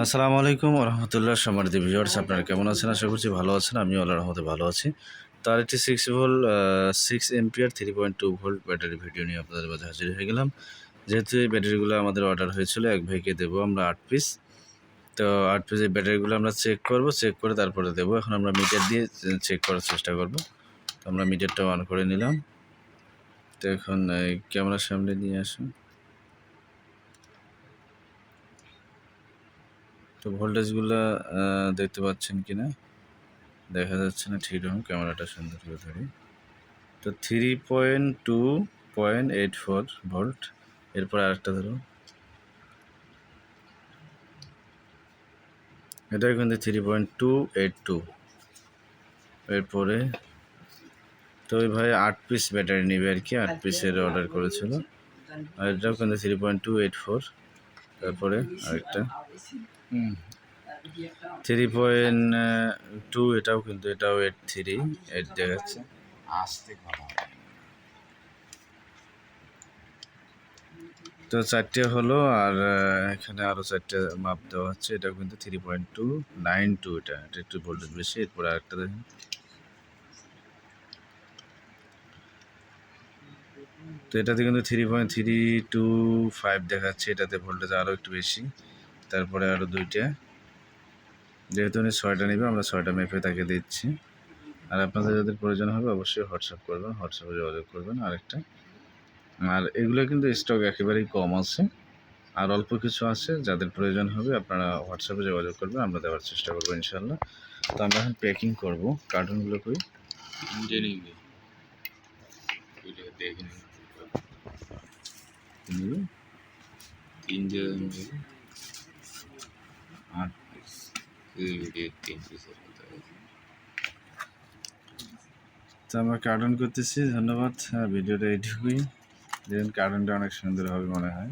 আসসালামু আলাইকুম রহমতুল্লাহ। সম্মানিত ভিউয়ার্স, আপনারা কেমন আছেন? আশা করছি ভালো আছেন। আমি আল্লাহর রহমতে ভালো আছি। তার একটি 6 এম্পিয়ার 3.2 ভোল্ট ব্যাটারি ভিডিও নিয়ে আপনাদের মাঝে হাজির হয়ে গেলাম। যেহেতু এই ব্যাটারিগুলো আমাদের অর্ডার হয়েছিল, এক ভাইকে দেবো আমরা 8 পিস। তো 8 পিস এই ব্যাটারিগুলো আমরা চেক করব, চেক করে তারপরে দেবো। এখন আমরা মিটার দিয়ে চেক করার চেষ্টা করব। তো আমরা মিটারটা অন করে নিলাম। তো এখন ক্যামেরার সামনে নিয়ে আসুন। তো ভোল্টেজগুলো দেখতে পাচ্ছেন কিনা দেখা যাচ্ছে না, ঠিক রকম ক্যামেরাটা সুন্দর করে ধরি। তো 3.2.84 ভোল্ট। এরপর আরেকটা ধরো, এটা কিন্তু 3.282। এরপরে তো ওই ভাই 8 পিস ব্যাটারি নেবে আর কি, 8 পিসের অর্ডার করেছিল। আর এটাও কিন্তু 3.284। তারপরে আরেকটা 3.2, এটাও কিন্তু 8 দেখাচ্ছে। আসতে কথা তো 4টে হলো, আর এখানে আরও 4টে মাপ দেওয়া হচ্ছে। এটাও কিন্তু 3.292। এটা একটু ভোল্টেজ বেশি। এরপরে আরেকটা দেখেন, তো এটাতে কিন্তু 3.325 দেখাচ্ছে। এটাতে ভোল্টেজ আরও একটু বেশি। তারপরে আরও 2টে, যেহেতু উনি 6টা নেবে, আমরা 6টা মেপে তাকে দিচ্ছি। আর আপনাদের যাদের প্রয়োজন হবে অবশ্যই হোয়াটসঅ্যাপ করবেন, হোয়াটসঅ্যাপে যোগাযোগ করবেন। আরেকটা, আর এগুলো কিন্তু স্টক একেবারেই কম আছে, আর অল্প কিছু আছে। যাদের প্রয়োজন হবে আপনারা হোয়াটসঅ্যাপে যোগাযোগ করবেন, আমরা দেওয়ার চেষ্টা করবো ইনশাল্লাহ। তো আমরা এখন প্যাকিং করব। কার্টুনগুলো কই তো আমরা কার্টুন করতেছি। ধন্যবাদ। ভিডিওটা এইটুকুই। দেখুন কার্টুনটা অনেক সুন্দর হবে মনে হয়।